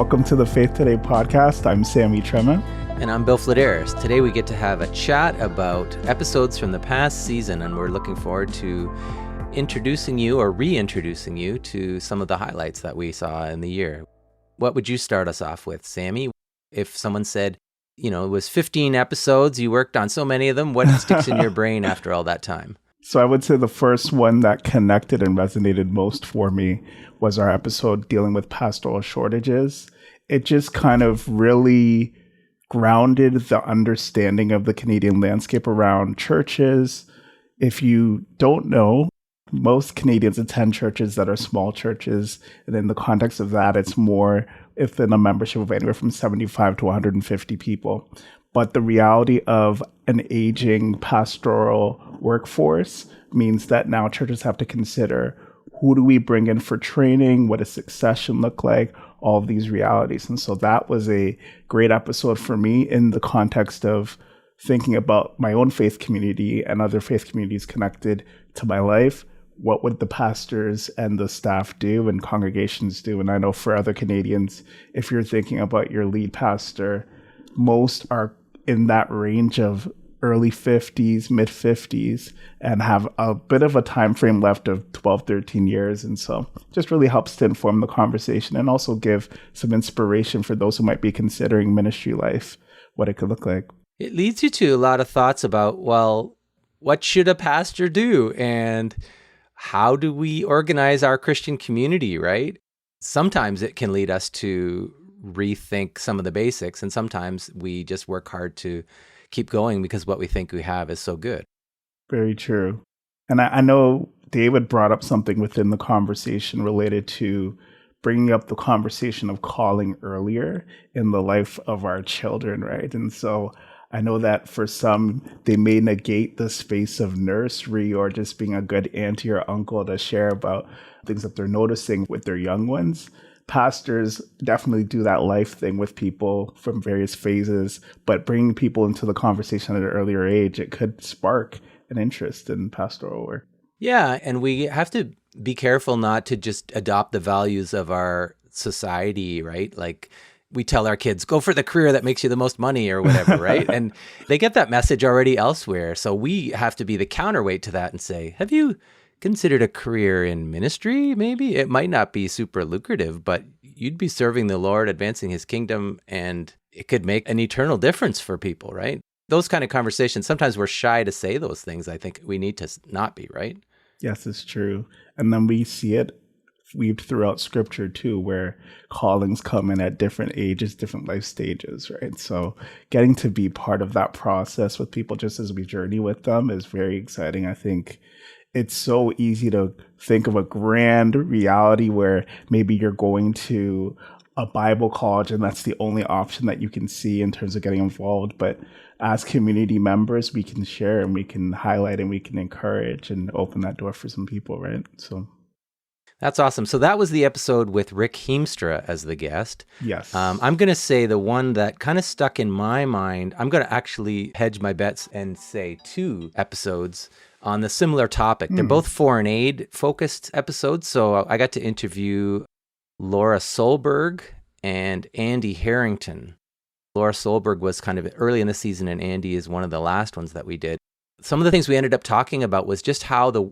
Welcome to the Faith Today podcast. I'm Sammy Kyereme. And I'm Bill Fledderus. Today we get to have a chat about episodes from the past season, and we're looking forward to introducing you or reintroducing you to some of the highlights that we saw in the year. What would you start us off with, Sammy? If someone said, it was 15 episodes, you worked on so many of them, what sticks in your brain after all that time? So I would say the first one that connected and resonated most for me was our episode dealing with pastoral shortages. It just kind of really grounded the understanding of the Canadian landscape around churches. If you don't know, most Canadians attend churches that are small churches. And in the context of that, it's more within a membership of anywhere from 75 to 150 people. But the reality of an aging pastoral workforce means that now churches have to consider, who do we bring in for training? What does succession look like? All of these realities. And so that was a great episode for me in the context of thinking about my own faith community and other faith communities connected to my life. What would the pastors and the staff do and congregations do? And I know for other Canadians, if you're thinking about your lead pastor, most are in that range of early 50s, mid 50s, and have a bit of a time frame left of 12, 13 years. And so just really helps to inform the conversation and also give some inspiration for those who might be considering ministry life, what it could look like. It leads you to a lot of thoughts about, well, what should a pastor do? And how do we organize our Christian community, right? Sometimes it can lead us to rethink some of the basics, and sometimes we just work hard to keep going because what we think we have is so good. Very true. And I know David brought up something within the conversation related to bringing up the conversation of calling earlier in the life of our children, right? And so I know that for some, they may negate the space of nursery or just being a good auntie or uncle to share about things that they're noticing with their young ones. Pastors definitely do that life thing with people from various phases, but bringing people into the conversation at an earlier age, it could spark an interest in pastoral work. Yeah, and we have to be careful not to just adopt the values of our society, right? Like we tell our kids, go for the career that makes you the most money or whatever, right? And they get that message already elsewhere. So we have to be the counterweight to that and say, have you considered a career in ministry? Maybe it might not be super lucrative, but you'd be serving the Lord, advancing his kingdom, and it could make an eternal difference for people, right? Those kind of conversations, sometimes we're shy to say those things. I think we need to not be, right? Yes, it's true. And then we see it weaved throughout scripture too, where callings come in at different ages, different life stages, right? So getting to be part of that process with people just as we journey with them is very exciting. I think it's so easy to think of a grand reality where maybe you're going to a Bible college and that's the only option that you can see in terms of getting involved. But as community members, we can share and we can highlight and we can encourage and open that door for some people, right? So that's awesome. So that was the episode with Rick Heemstra as the guest. Yes. I'm going to say the one that kind of stuck in my mind, I'm going to actually hedge my bets and say 2 episodes on the similar topic. They're both foreign aid focused episodes. So I got to interview Laura Solberg and Andy Harrington. Laura Solberg was kind of early in the season, and Andy is one of the last ones that we did. Some of the things we ended up talking about was just how the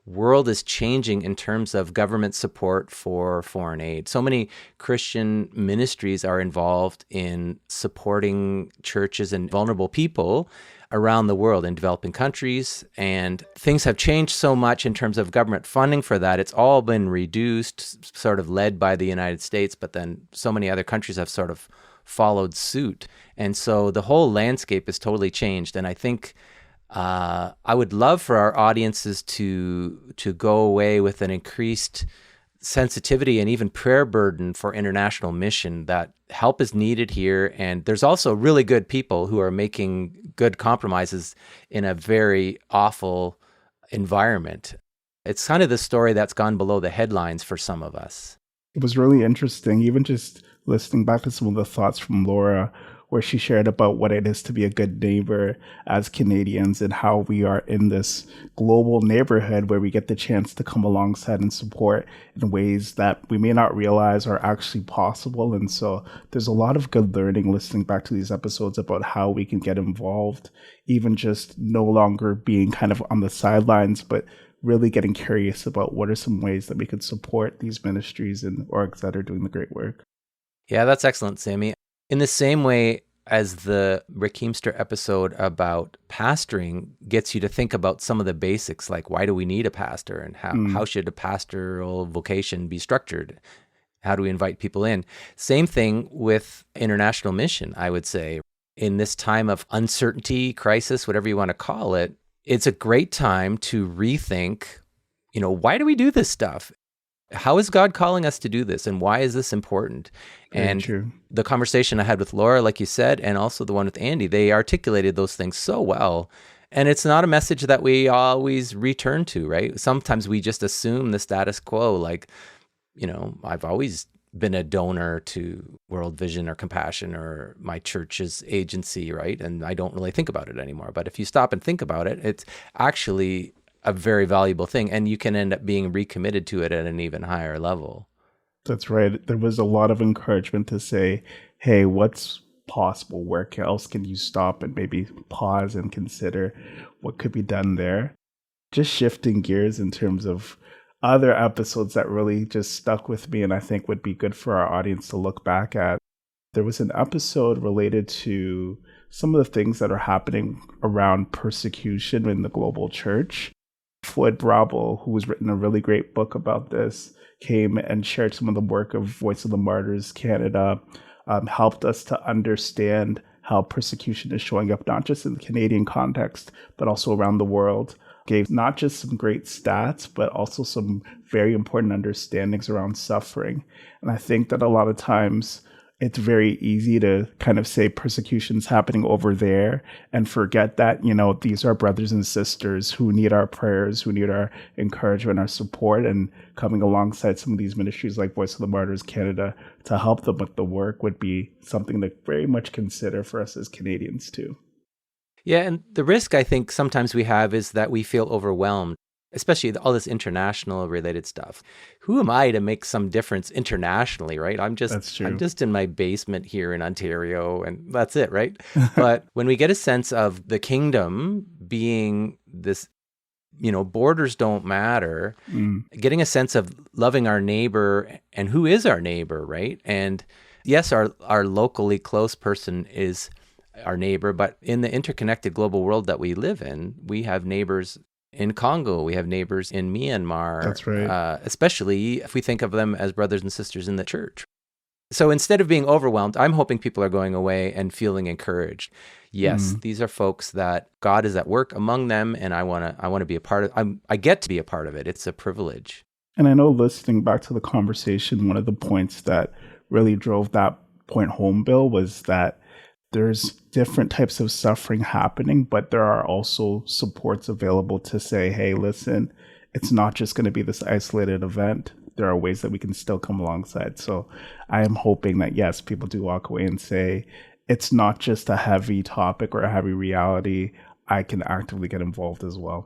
world is changing in terms of government support for foreign aid. So many Christian ministries are involved in supporting churches and vulnerable people around the world in developing countries, and things have changed so much in terms of government funding for that. It's all been reduced, sort of led by the United States, but then so many other countries have sort of followed suit. And so the whole landscape has totally changed. And I think I would love for our audiences to go away with an increased sensitivity and even prayer burden for international mission, that help is needed here. And there's also really good people who are making good compromises in a very awful environment. It's kind of the story that's gone below the headlines for some of us. It was really interesting, even just listening back to some of the thoughts from Laura, where she shared about what it is to be a good neighbor as Canadians and how we are in this global neighborhood where we get the chance to come alongside and support in ways that we may not realize are actually possible. And so there's a lot of good learning listening back to these episodes about how we can get involved, even just no longer being kind of on the sidelines, but really getting curious about what are some ways that we could support these ministries and orgs that are doing the great work. Yeah, that's excellent, Sammy. In the same way as the Rick Heemster episode about pastoring gets you to think about some of the basics, like why do we need a pastor and how should a pastoral vocation be structured? How do we invite people in? Same thing with international mission, I would say. In this time of uncertainty, crisis, whatever you want to call it, it's a great time to rethink, why do we do this stuff? How is God calling us to do this? And why is this important? Very true. The conversation I had with Laura, like you said, and also the one with Andy, they articulated those things so well. And it's not a message that we always return to, right? Sometimes we just assume the status quo, like, I've always been a donor to World Vision or Compassion or my church's agency, right? And I don't really think about it anymore. But if you stop and think about it, it's actually a very valuable thing, and you can end up being recommitted to it at an even higher level. That's right. There was a lot of encouragement to say, hey, what's possible? Where else can you stop and maybe pause and consider what could be done there? Just shifting gears in terms of other episodes that really just stuck with me and I think would be good for our audience to look back at. There was an episode related to some of the things that are happening around persecution in the global church. Floyd Brobbel, who has written a really great book about this, came and shared some of the work of Voice of the Martyrs Canada, helped us to understand how persecution is showing up, not just in the Canadian context, but also around the world. Gave not just some great stats, but also some very important understandings around suffering. And I think that a lot of times it's very easy to kind of say persecution's happening over there and forget that, these are brothers and sisters who need our prayers, who need our encouragement, our support, and coming alongside some of these ministries like Voice of the Martyrs Canada to help them with the work would be something to very much consider for us as Canadians too. Yeah, and the risk I think sometimes we have is that we feel overwhelmed, especially all this international related stuff. Who am I to make some difference internationally, right? I'm just in my basement here in Ontario and that's it, right? But when we get a sense of the kingdom being this, borders don't matter, getting a sense of loving our neighbor and who is our neighbor, right? And yes, our locally close person is our neighbor, but in the interconnected global world that we live in, we have neighbors in Congo, we have neighbors in Myanmar. That's right. Especially if we think of them as brothers and sisters in the church. So instead of being overwhelmed, I'm hoping people are going away and feeling encouraged. Yes, these are folks that God is at work among them, and I want to be a part of. I get to be a part of it. It's a privilege. And I know, listening back to the conversation, one of the points that really drove that point home, Bill, was that there's different types of suffering happening, but there are also supports available to say, hey, listen, it's not just going to be this isolated event. There are ways that we can still come alongside. So I am hoping that, yes, people do walk away and say, it's not just a heavy topic or a heavy reality. I can actively get involved as well.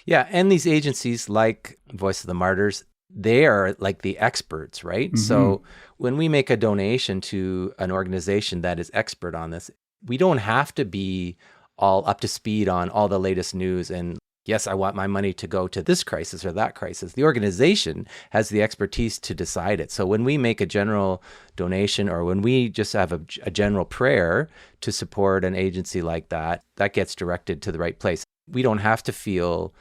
Yeah, and these agencies like Voice of the Martyrs, they are like the experts, right? So when we make a donation to an organization that is expert on this, we don't have to be all up to speed on all the latest news and, yes, I want my money to go to this crisis or that crisis. The organization has the expertise to decide it. So when we make a general donation or when we just have a general prayer to support an agency like that, that gets directed to the right place. We don't have to feel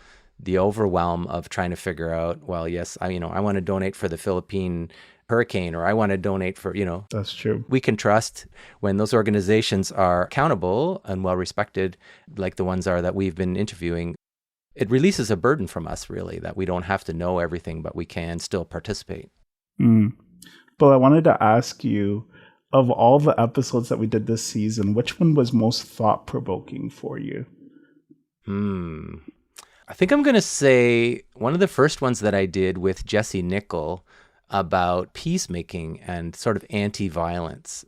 the overwhelm of trying to figure out, well, yes, I want to donate for the Philippine hurricane, or I want to donate for, That's true. We can trust when those organizations are accountable and well respected, like the ones are that we've been interviewing. It releases a burden from us, really, that we don't have to know everything, but we can still participate. But I wanted to ask you, of all the episodes that we did this season, which one was most thought-provoking for you? I think I'm going to say one of the first ones that I did with Jesse Nickel about peacemaking and sort of anti-violence.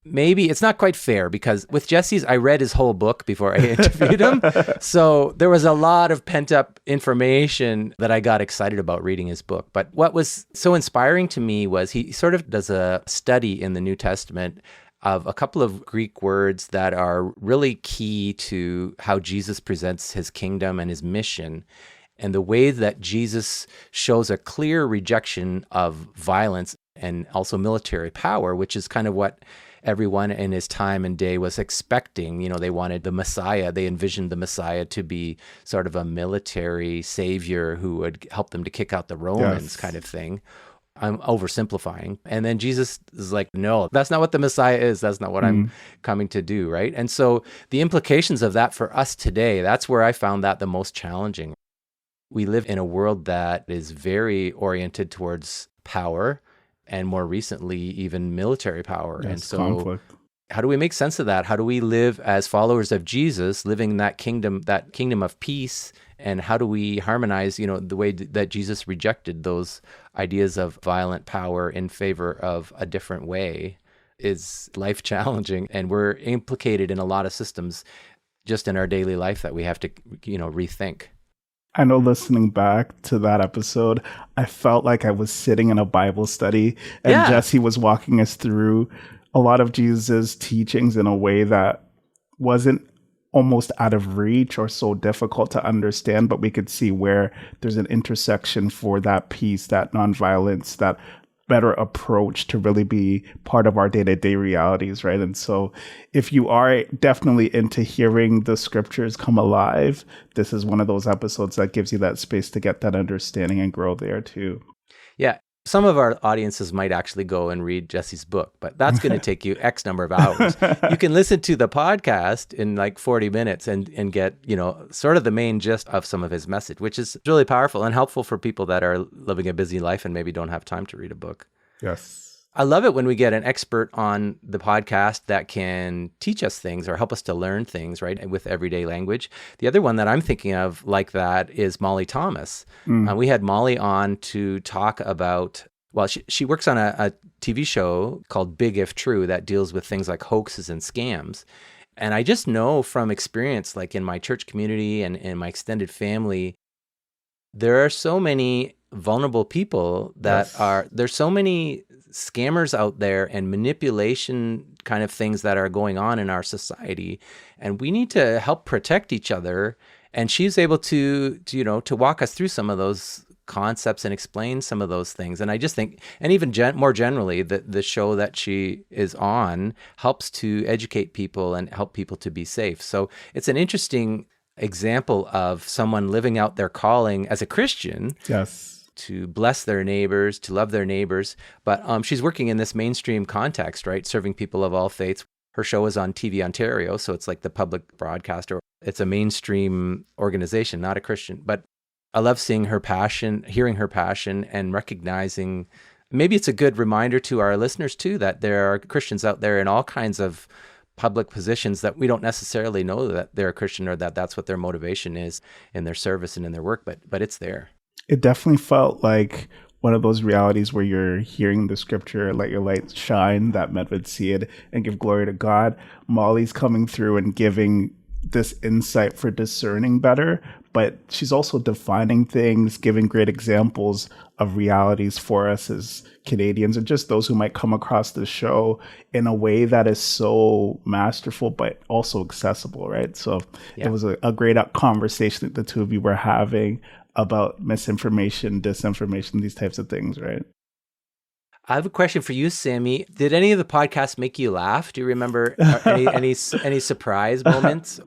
maybe it's not quite fair, because with Jesse's, I read his whole book before I interviewed him. So there was a lot of pent up information that I got excited about reading his book. But what was so inspiring to me was he sort of does a study in the New Testament of a couple of Greek words that are really key to how Jesus presents his kingdom and his mission, and the way that Jesus shows a clear rejection of violence and also military power, which is kind of what everyone in his time and day was expecting. You know, they wanted the Messiah. They envisioned the Messiah to be sort of a military savior who would help them to kick out the Romans, kind of thing. I'm oversimplifying. And then Jesus is like, no, that's not what the Messiah is. That's not what I'm coming to do, right? And so the implications of that for us today, that's where I found that the most challenging. We live in a world that is very oriented towards power, and more recently, even military power. Yes, and so conflict. How do we make sense of that? How do we live as followers of Jesus, living that kingdom of peace? And how do we harmonize, the way that Jesus rejected those ideas of violent power in favor of a different way is life challenging. And we're implicated in a lot of systems just in our daily life that we have to, rethink. I know listening back to that episode, I felt like I was sitting in a Bible study and Jesse was walking us through a lot of Jesus' teachings in a way that wasn't almost out of reach or so difficult to understand, but we could see where there's an intersection for that peace, that nonviolence, that better approach to really be part of our day-to-day realities, right? And so if you are definitely into hearing the scriptures come alive, this is one of those episodes that gives you that space to get that understanding and grow there too. Yeah. Some of our audiences might actually go and read Jesse's book, but that's going to take you X number of hours. You can listen to the podcast in like 40 minutes and get, sort of the main gist of some of his message, which is really powerful and helpful for people that are living a busy life and maybe don't have time to read a book. Yes. I love it when we get an expert on the podcast that can teach us things or help us to learn things, right, with everyday language. The other one that I'm thinking of like that is Molly Thomas. We had Molly on to talk about, well, she works on a TV show called Big If True that deals with things like hoaxes and scams. And I just know from experience, like in my church community and in my extended family, there are so many vulnerable people that there's so many scammers out there and manipulation kind of things that are going on in our society, and we need to help protect each other. And she's able to walk us through some of those concepts and explain some of those things. And I just think, and even more generally, the show that she is on helps to educate people and help people to be safe. So it's an interesting example of someone living out their calling as a Christian. Yes. To bless their neighbors, to love their neighbors. But she's working in this mainstream context, right? Serving people of all faiths. Her show is on TV Ontario, so it's like the public broadcaster. It's a mainstream organization, not a Christian. But I love seeing her passion, hearing her passion, and recognizing, maybe it's a good reminder to our listeners too, that there are Christians out there in all kinds of public positions that we don't necessarily know that they're a Christian or that that's what their motivation is in their service and in their work, but it's there. It definitely felt like one of those realities where you're hearing the scripture, let your light shine, that men would see it and give glory to God. Molly's coming through and giving this insight for discerning better, but she's also defining things, giving great examples of realities for us as Canadians and just those who might come across the show in a way that is so masterful, but also accessible, right? So It was a great conversation that the two of you were having about misinformation, disinformation, these types of things, right? I have a question for you, Sammy. Did any of the podcasts make you laugh? Do you remember any surprise moments?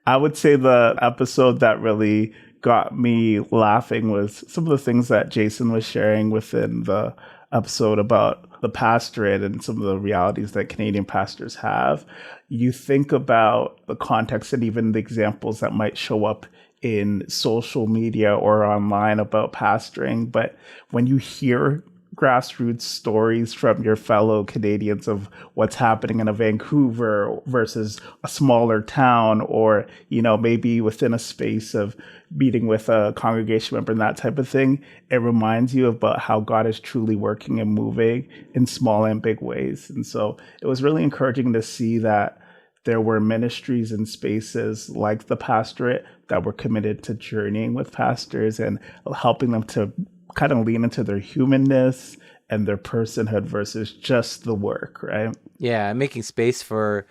I would say the episode that really got me laughing was some of the things that Jason was sharing within the episode about the pastorate and some of the realities that Canadian pastors have. You think about the context and even the examples that might show up in social media or online about pastoring, but when you hear grassroots stories from your fellow Canadians of what's happening in a Vancouver versus a smaller town, or, you know, maybe within a space of meeting with a congregation member and that type of thing, it reminds you about how God is truly working and moving in small and big ways. And so it was really encouraging to see that there were ministries and spaces like the pastorate that were committed to journeying with pastors and helping them to kind of lean into their humanness and their personhood versus just the work, right? Yeah, making space for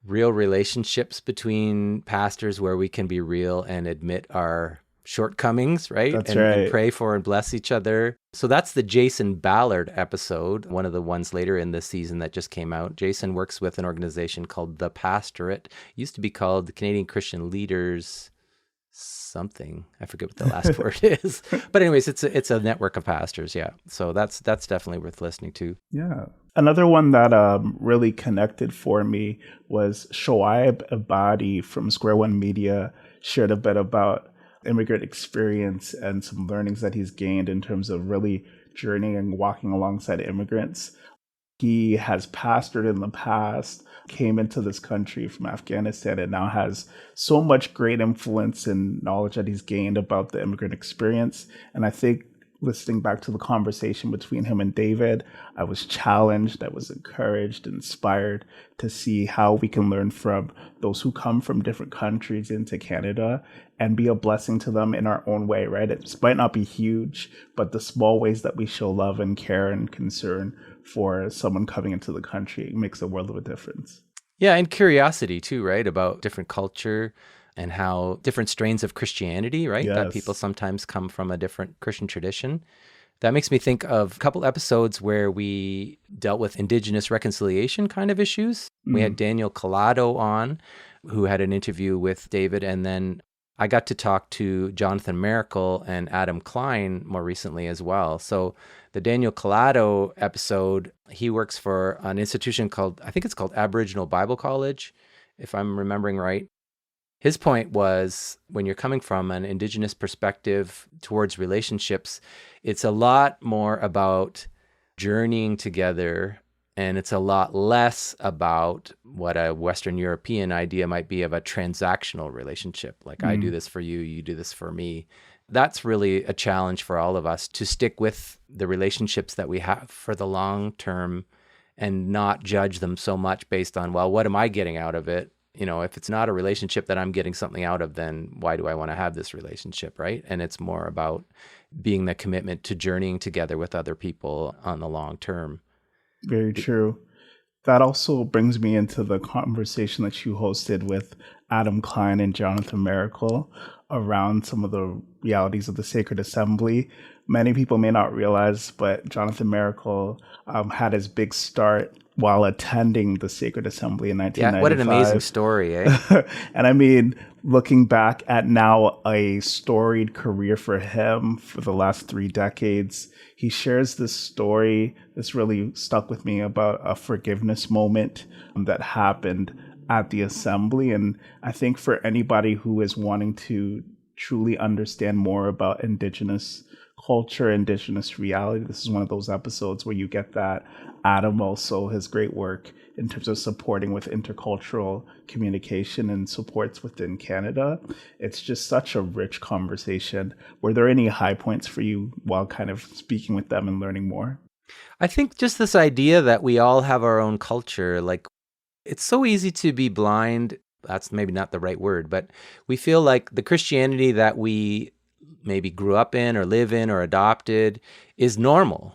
real relationships between pastors where we can be real and admit our shortcomings, right? That's and, right. and pray for and bless each other. So that's the Jason Ballard episode, one of the ones later in this season that just came out. Jason works with an organization called The Pastorate. It used to be called the Canadian Christian Leaders something. I forget what the last word is. But anyways, it's a network of pastors, yeah. So that's definitely worth listening to. Yeah. Another one that really connected for me was Shoaib Abadi from Square One Media shared a bit about immigrant experience and some learnings that he's gained in terms of really journeying and walking alongside immigrants. He has pastored in the past, came into this country from Afghanistan, and now has so much great influence and knowledge that he's gained about the immigrant experience. And I think listening back to the conversation between him and David, I was challenged, I was encouraged, inspired to see how we can learn from those who come from different countries into Canada and be a blessing to them in our own way, right? It might not be huge, but the small ways that we show love and care and concern for someone coming into the country makes a world of a difference. Yeah, and curiosity too, right? About different culture and how different strains of Christianity, right? Yes. That people sometimes come from a different Christian tradition. That makes me think of a couple episodes where we dealt with Indigenous reconciliation kind of issues. We had Daniel Collado on, who had an interview with David, and then I got to talk to Jonathan Miracle and Adam Klein more recently as well. So the Daniel Collado episode, he works for an institution called, I think it's called Aboriginal Bible College, if I'm remembering right. His point was, when you're coming from an Indigenous perspective towards relationships, it's a lot more about journeying together, and it's a lot less about what a Western European idea might be of a transactional relationship. Like, I do this for you, you do this for me. That's really a challenge for all of us, to stick with the relationships that we have for the long term and not judge them so much based on, well, what am I getting out of it? You know, if it's not a relationship that I'm getting something out of, then why do I want to have this relationship, right? And it's more about being the commitment to journeying together with other people on the long term. Very true. That also brings me into the conversation that you hosted with Adam Klein and Jonathan Miracle around some of the realities of the Sacred Assembly. Many people may not realize, but Jonathan Miracle had his big start while attending the Sacred Assembly in 1995. Yeah, what an amazing story, eh? And I mean, looking back at now a storied career for him for the last 3 decades, he shares this story. This really stuck with me about a forgiveness moment that happened at the assembly. And I think for anybody who is wanting to truly understand more about Indigenous culture, Indigenous reality, this is one of those episodes where you get that. Adam also has great work in terms of supporting with intercultural communication and supports within Canada. It's just such a rich conversation. Were there any high points for you while kind of speaking with them and learning more? I think just this idea that we all have our own culture, like, it's so easy to be blind. That's maybe not the right word, but we feel like the Christianity that we maybe grew up in or live in or adopted is normal.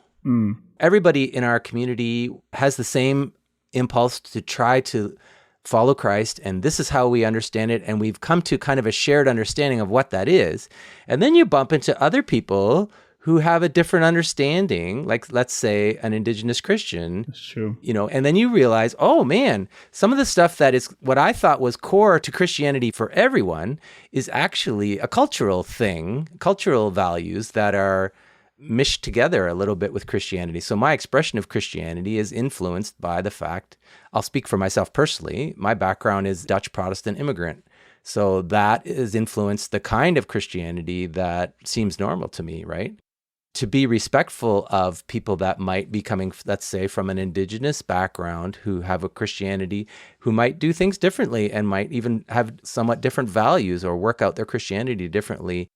Everybody in our community has the same impulse to try to follow Christ, and this is how we understand it, and we've come to kind of a shared understanding of what that is. And then you bump into other people who have a different understanding, like, let's say, an Indigenous Christian. That's true. You know, and then you realize, oh man, some of the stuff that is what I thought was core to Christianity for everyone is actually a cultural thing, cultural values that are mished together a little bit with Christianity. So my expression of Christianity is influenced by the fact, I'll speak for myself personally, my background is Dutch Protestant immigrant. So that has influenced the kind of Christianity that seems normal to me, right? to be respectful of people that might be coming, let's say, from an Indigenous background who have a Christianity, who might do things differently and might even have somewhat different values or work out their Christianity differently.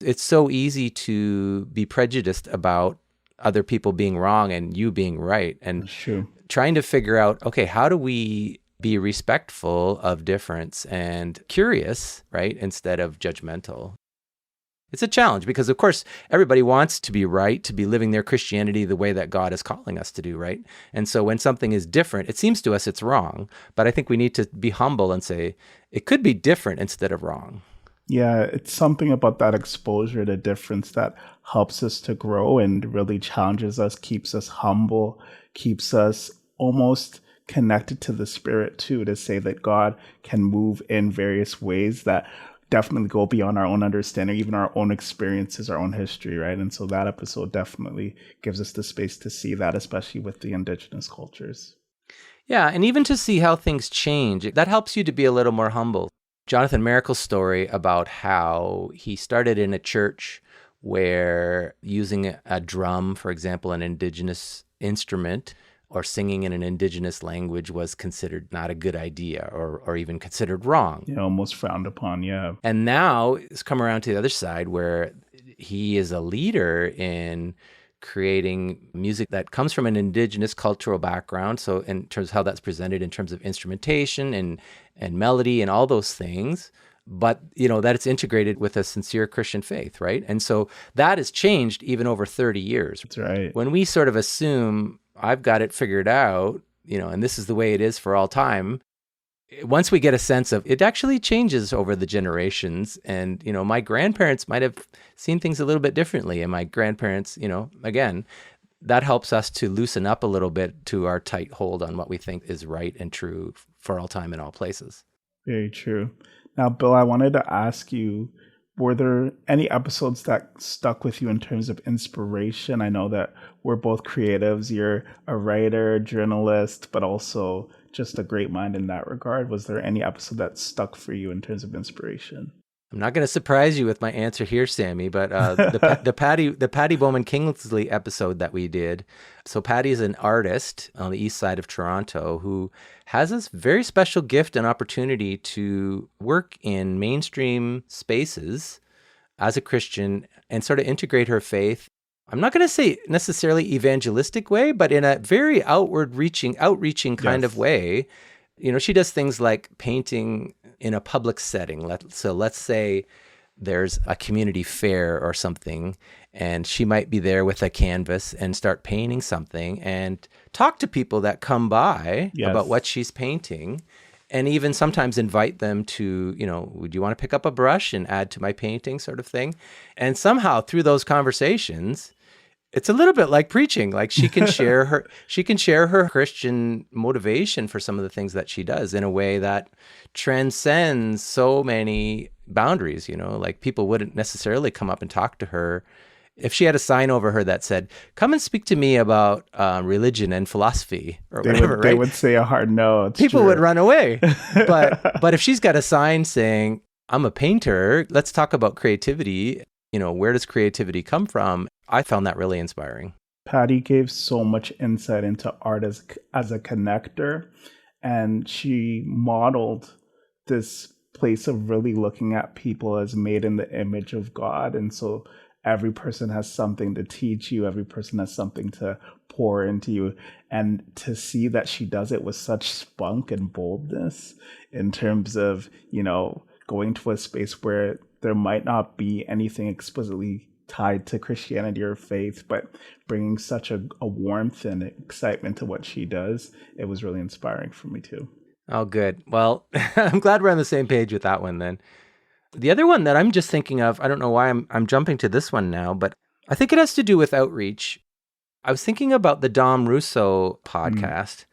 It's so easy to be prejudiced about other people being wrong and you being right. And That's true. Trying to figure out, okay, how do we be respectful of difference and curious, right, instead of judgmental? It's a challenge because, of course, everybody wants to be right, to be living their Christianity the way that God is calling us to do, right? And so when something is different, it seems to us it's wrong. But I think we need to be humble and say, it could be different instead of wrong. Yeah, it's something about that exposure to difference that helps us to grow and really challenges us, keeps us humble, keeps us almost connected to the Spirit too, to say that God can move in various ways that definitely go beyond our own understanding, even our own experiences, our own history, right? And so that episode definitely gives us the space to see that, especially with the Indigenous cultures. Yeah, and even to see how things change, that helps you to be a little more humble. Jonathan Miracle's story about how he started in a church where using a drum, for example, an Indigenous instrument, or singing in an Indigenous language was considered not a good idea or even considered wrong. Yeah, almost frowned upon, yeah. And now it's come around to the other side where he is a leader in creating music that comes from an Indigenous cultural background. So in terms of how that's presented in terms of instrumentation and melody and all those things, but that it's integrated with a sincere Christian faith, right? And so that has changed even over 30 years. That's right. When we sort of assume I've got it figured out, and this is the way it is for all time. Once we get a sense of it actually changes over the generations. And, my grandparents might have seen things a little bit differently. And my grandparents, again, that helps us to loosen up a little bit to our tight hold on what we think is right and true for all time in all places. Very true. Now, Bill, I wanted to ask you, were there any episodes that stuck with you in terms of inspiration? I know that we're both creatives. You're a writer, journalist, but also just a great mind in that regard. Was there any episode that stuck for you in terms of inspiration? I'm not going to surprise you with my answer here, Sammy, but the Patty Bowman Kingsley episode that we did. So Patty is an artist on the east side of Toronto who has this very special gift and opportunity to work in mainstream spaces as a Christian and sort of integrate her faith. I'm not going to say necessarily evangelistic way, but in a very outreaching kind of way. She does things like painting in a public setting. So let's say there's a community fair or something, and she might be there with a canvas and start painting something and talk to people that come by about what she's painting, and even sometimes invite them to, would you want to pick up a brush and add to my painting sort of thing? And somehow through those conversations, it's a little bit like preaching. Like she can share her Christian motivation for some of the things that she does in a way that transcends so many boundaries, like people wouldn't necessarily come up and talk to her. If she had a sign over her that said, "Come and speak to me about religion and philosophy," or whatever, they would say a hard no. People would run away. But if she's got a sign saying, "I'm a painter, let's talk about creativity," where does creativity come from? I found that really inspiring. Patty gave so much insight into art as a connector, and she modeled this place of really looking at people as made in the image of God. And so every person has something to teach you. Every person has something to pour into you. And to see that she does it with such spunk and boldness in terms of, going to a space where there might not be anything explicitly tied to Christianity or faith, but bringing such a warmth and excitement to what she does, it was really inspiring for me too. Oh, good. Well, I'm glad we're on the same page with that one then. The other one that I'm just thinking of, I don't know why I'm jumping to this one now, but I think it has to do with outreach. I was thinking about the Dom Rousseau podcast.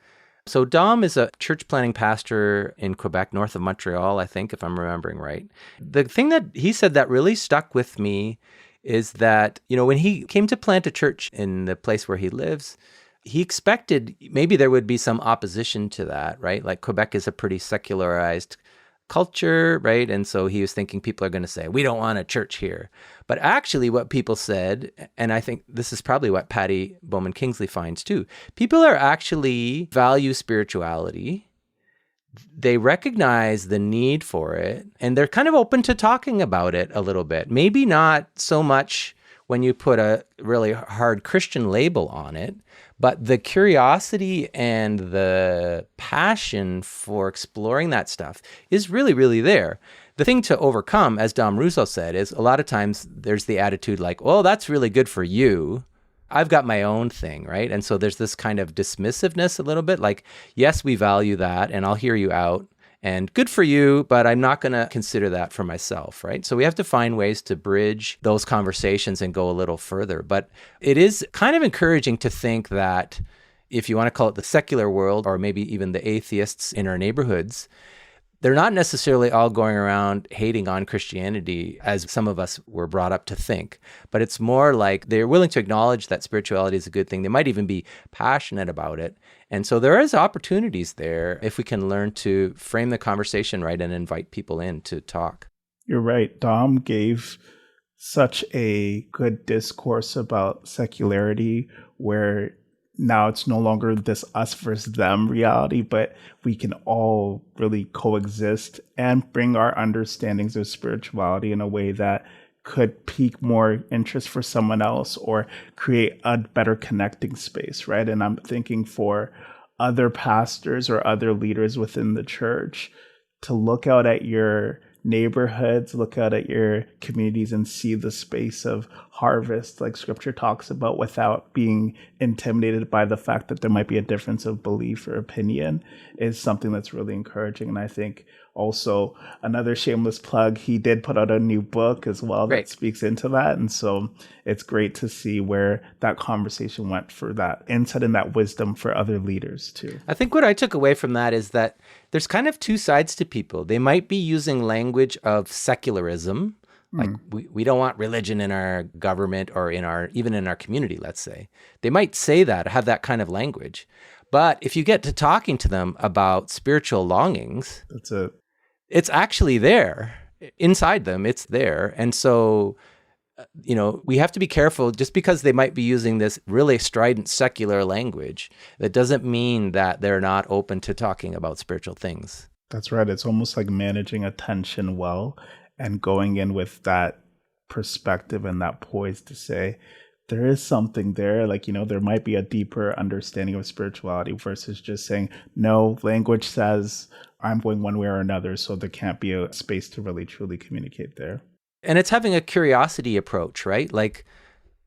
So Dom is a church planting pastor in Quebec, north of Montreal, I think, if I'm remembering right. The thing that he said that really stuck with me is that, when he came to plant a church in the place where he lives, he expected maybe there would be some opposition to that, right? Like Quebec is a pretty secularized culture, right? And so he was thinking people are going to say, we don't want a church here. But actually what people said, and I think this is probably what Patty Bowman Kingsley finds too, people are actually value spirituality. They recognize the need for it, and they're kind of open to talking about it a little bit. Maybe not so much when you put a really hard Christian label on it, but the curiosity and the passion for exploring that stuff is really, really there. The thing to overcome, as Dom Russo said, is a lot of times there's the attitude like, well, that's really good for you. I've got my own thing, right? And so there's this kind of dismissiveness a little bit, like, yes, we value that, and I'll hear you out, and good for you, but I'm not going to consider that for myself, right? So we have to find ways to bridge those conversations and go a little further. But it is kind of encouraging to think that if you want to call it the secular world, or maybe even the atheists in our neighborhoods, they're not necessarily all going around hating on Christianity as some of us were brought up to think, but it's more like they're willing to acknowledge that spirituality is a good thing. They might even be passionate about it. And so there is opportunities there if we can learn to frame the conversation right and invite people in to talk. You're right. Dom gave such a good discourse about secularity where now it's no longer this us versus them reality, but we can all really coexist and bring our understandings of spirituality in a way that could pique more interest for someone else or create a better connecting space, right? And I'm thinking for other pastors or other leaders within the church to look out at your neighborhoods, look out at your communities and see the space of harvest like scripture talks about without being intimidated by the fact that there might be a difference of belief or opinion is something that's really encouraging. And I think also another shameless plug, he did put out a new book as well that speaks into that. And so it's great to see where that conversation went for that insight and that wisdom for other leaders too. I think what I took away from that is that there's kind of two sides to people. They might be using language of secularism, like we don't want religion in our government or even in our community, let's say. They might say that, have that kind of language. But if you get to talking to them about spiritual longings, it's actually there. Inside them, it's there. And so, we have to be careful. Just because they might be using this really strident secular language, that doesn't mean that they're not open to talking about spiritual things. That's right. It's almost like managing attention well and going in with that perspective and that poise to say, there is something there, like, there might be a deeper understanding of spirituality versus just saying, no, language says I'm going one way or another, so there can't be a space to really truly communicate there. And it's having a curiosity approach, right? Like,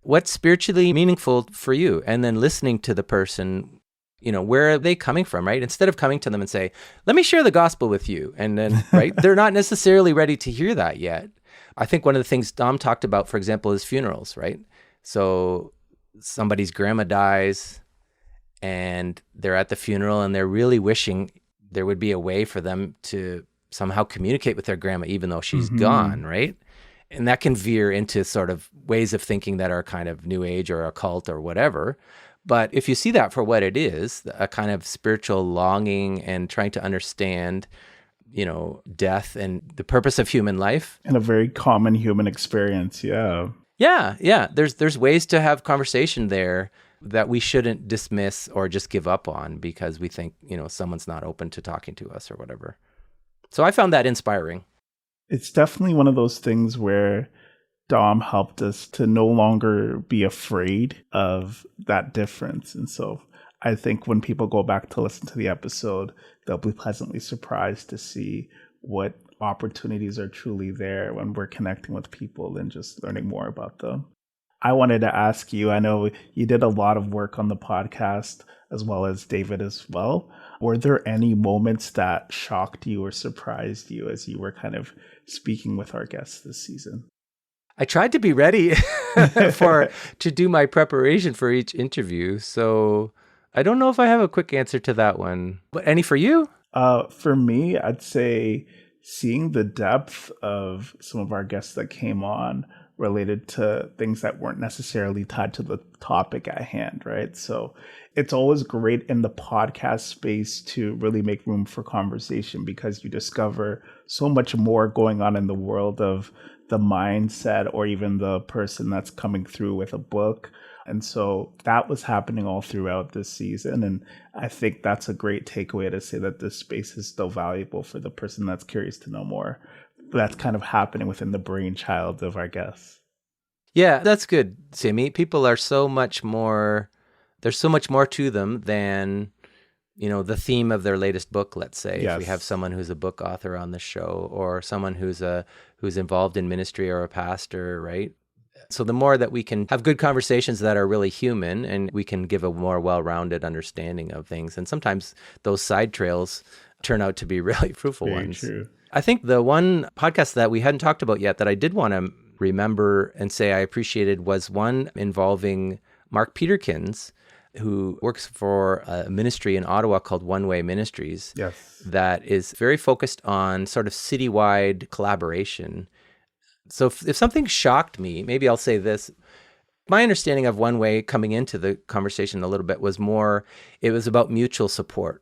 what's spiritually meaningful for you? And then listening to the person, where are they coming from, right? Instead of coming to them and say, let me share the gospel with you. And then, right, they're not necessarily ready to hear that yet. I think one of the things Dom talked about, for example, is funerals, right? So somebody's grandma dies and they're at the funeral and they're really wishing there would be a way for them to somehow communicate with their grandma, even though she's gone, right? And that can veer into sort of ways of thinking that are kind of new age or occult or whatever. But if you see that for what it is, a kind of spiritual longing and trying to understand, death and the purpose of human life. And a very common human experience, yeah. Yeah. There's ways to have conversation there that we shouldn't dismiss or just give up on because we think, someone's not open to talking to us or whatever. So I found that inspiring. It's definitely one of those things where Dom helped us to no longer be afraid of that difference. And so I think when people go back to listen to the episode, they'll be pleasantly surprised to see what opportunities are truly there when we're connecting with people and just learning more about them. I wanted to ask you, I know you did a lot of work on the podcast as well as David as well. Were there any moments that shocked you or surprised you as you were kind of speaking with our guests this season? I tried to be ready to do my preparation for each interview. So I don't know if I have a quick answer to that one. But any for you? For me, I'd say seeing the depth of some of our guests that came on related to things that weren't necessarily tied to the topic at hand, right? So it's always great in the podcast space to really make room for conversation, because you discover so much more going on in the world of the mindset or even the person that's coming through with a book. And so that was happening all throughout this season. And I think that's a great takeaway to say that this space is still valuable for the person that's curious to know more. That's kind of happening within the brainchild of our guests. Yeah, that's good, Sammy. People are so much more, there's so much more to them than, the theme of their latest book, let's say. Yes. If we have someone who's a book author on the show, or someone who's involved in ministry or a pastor, right? So the more that we can have good conversations that are really human, and we can give a more well-rounded understanding of things. And sometimes those side trails turn out to be really fruitful Very ones. true. I think the one podcast that we hadn't talked about yet that I did want to remember and say I appreciated was one involving Mark Peterkins, who works for a ministry in Ottawa called One Way Ministries. Yes. That is very focused on sort of citywide collaboration. So if something shocked me, maybe I'll say this. My understanding of One Way coming into the conversation a little bit was more, it was about mutual support.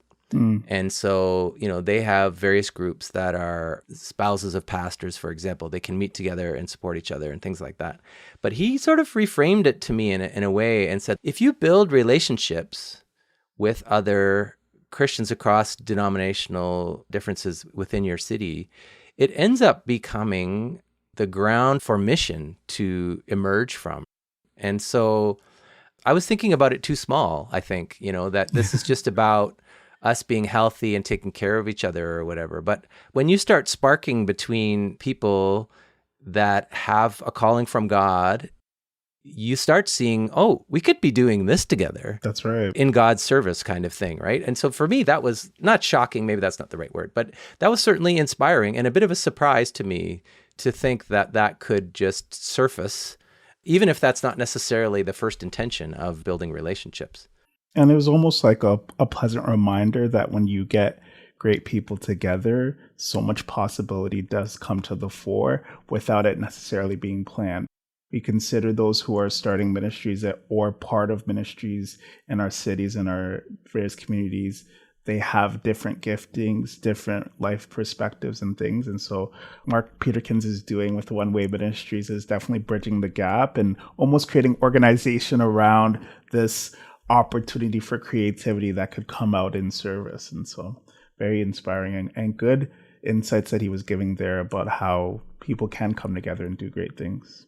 And so, they have various groups that are spouses of pastors, for example. They can meet together and support each other and things like that. But he sort of reframed it to me in a way and said, if you build relationships with other Christians across denominational differences within your city, it ends up becoming the ground for mission to emerge from. And so I was thinking about it too small, I think, that this is just about us being healthy and taking care of each other or whatever. But when you start sparking between people that have a calling from God, you start seeing, we could be doing this together. That's right. In God's service kind of thing, right? And so for me, that was not shocking, maybe that's not the right word, but that was certainly inspiring and a bit of a surprise to me to think that that could just surface, even if that's not necessarily the first intention of building relationships. And it was almost like a pleasant reminder that when you get great people together, so much possibility does come to the fore without it necessarily being planned. We consider those who are starting ministries or part of ministries in our cities and our various communities. They have different giftings, different life perspectives and things. And so Mark Peterkins is doing with One Way Ministries is definitely bridging the gap and almost creating organization around this opportunity for creativity that could come out in service. And so very inspiring and good insights that he was giving there about how people can come together and do great things.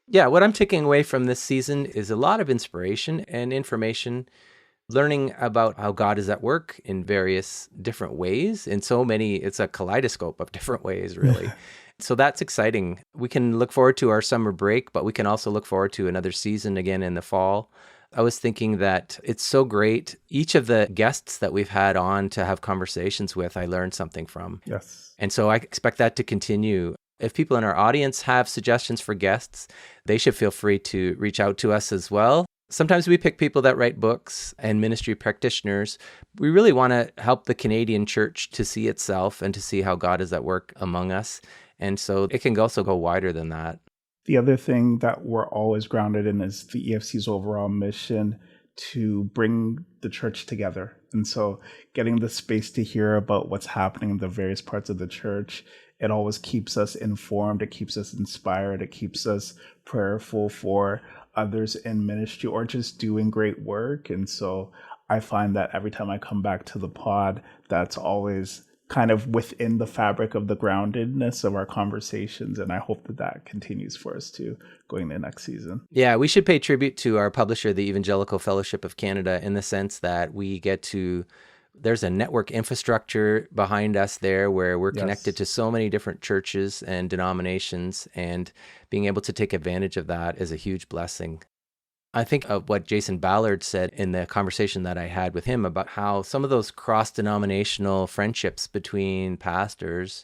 Yeah, what I'm taking away from this season is a lot of inspiration and information, learning about how God is at work in various different ways. In so many, it's a kaleidoscope of different ways, really. So that's exciting. We can look forward to our summer break, but we can also look forward to another season again in the fall. I was thinking that it's so great. Each of the guests that we've had on to have conversations with, I learned something from. Yes. And so I expect that to continue. If people in our audience have suggestions for guests, they should feel free to reach out to us as well. Sometimes we pick people that write books and ministry practitioners. We really want to help the Canadian church to see itself and to see how God is at work among us. And so it can also go wider than that. The other thing that we're always grounded in is the EFC's overall mission to bring the church together. And so getting the space to hear about what's happening in the various parts of the church, it always keeps us informed, it keeps us inspired, it keeps us prayerful for others in ministry or just doing great work. And so I find that every time I come back to the pod, that's always kind of within the fabric of the groundedness of our conversations. And I hope that that continues for us too, going into next season. Yeah, we should pay tribute to our publisher, the Evangelical Fellowship of Canada, in the sense that we get to, there's a network infrastructure behind us there where we're connected to so many different churches and denominations, and being able to take advantage of that is a huge blessing. I think of what Jason Ballard said in the conversation that I had with him about how some of those cross-denominational friendships between pastors,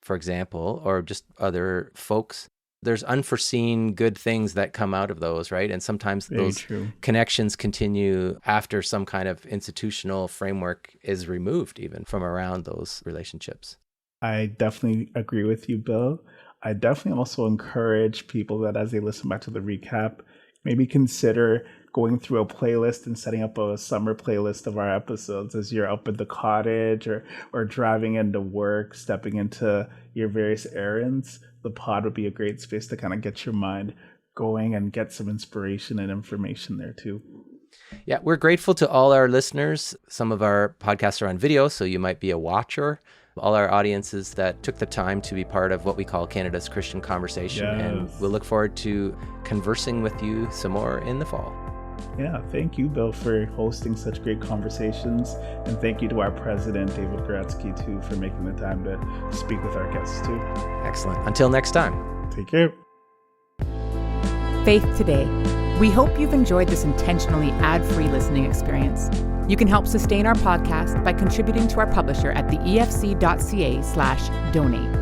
for example, or just other folks, there's unforeseen good things that come out of those, right? And sometimes those connections continue after some kind of institutional framework is removed even from around those relationships. I definitely agree with you, Bill. I definitely also encourage people that as they listen back to the recap, maybe consider going through a playlist and setting up a summer playlist of our episodes as you're up at the cottage or driving into work, stepping into your various errands. The pod would be a great space to kind of get your mind going and get some inspiration and information there too. Yeah, we're grateful to all our listeners. Some of our podcasts are on video, so you might be a watcher. All our audiences that took the time to be part of what we call Canada's Christian Conversation. Yes. And we'll look forward to conversing with you some more in the fall. Yeah, thank you, Bill, for hosting such great conversations. And thank you to our president, David Gretzky, too, for making the time to speak with our guests, too. Excellent. Until next time. Take care. Faith Today. We hope you've enjoyed this intentionally ad-free listening experience. You can help sustain our podcast by contributing to our publisher at theefc.ca/donate.